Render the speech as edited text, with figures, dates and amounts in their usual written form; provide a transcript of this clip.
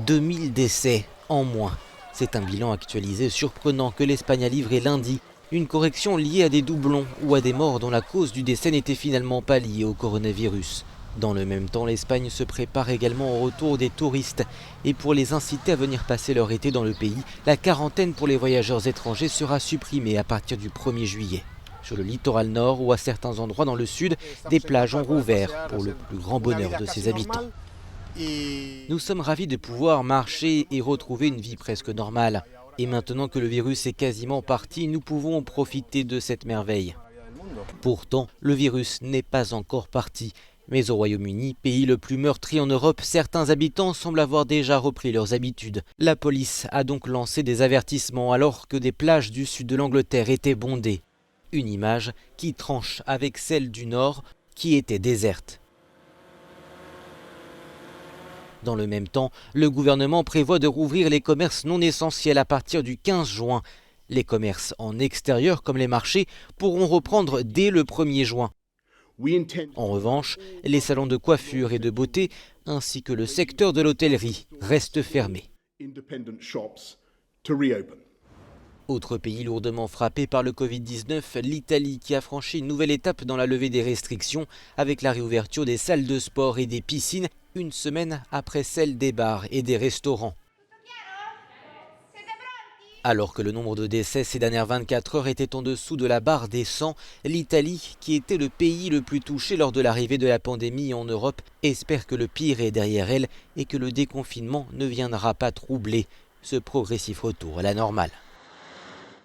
2000 décès en moins. C'est un bilan actualisé surprenant que l'Espagne a livré lundi. Une correction liée à des doublons ou à des morts dont la cause du décès n'était finalement pas liée au coronavirus. Dans le même temps, l'Espagne se prépare également au retour des touristes. Et pour les inciter à venir passer leur été dans le pays, la quarantaine pour les voyageurs étrangers sera supprimée à partir du 1er juillet. Sur le littoral nord ou à certains endroits dans le sud, des plages ont rouvert pour le plus grand bonheur de ses habitants. Nous sommes ravis de pouvoir marcher et retrouver une vie presque normale. Et maintenant que le virus est quasiment parti, nous pouvons profiter de cette merveille. Pourtant, le virus n'est pas encore parti. Mais au Royaume-Uni, pays le plus meurtri en Europe, certains habitants semblent avoir déjà repris leurs habitudes. La police a donc lancé des avertissements alors que des plages du sud de l'Angleterre étaient bondées. Une image qui tranche avec celle du nord qui était déserte. Dans le même temps, le gouvernement prévoit de rouvrir les commerces non essentiels à partir du 15 juin. Les commerces en extérieur, comme les marchés, pourront reprendre dès le 1er juin. En revanche, les salons de coiffure et de beauté, ainsi que le secteur de l'hôtellerie, restent fermés. Autre pays lourdement frappé par le Covid-19, l'Italie qui a franchi une nouvelle étape dans la levée des restrictions avec la réouverture des salles de sport et des piscines une semaine après celle des bars et des restaurants. Alors que le nombre de décès ces dernières 24 heures était en dessous de la barre des 100, l'Italie, qui était le pays le plus touché lors de l'arrivée de la pandémie en Europe, espère que le pire est derrière elle et que le déconfinement ne viendra pas troubler ce progressif retour à la normale.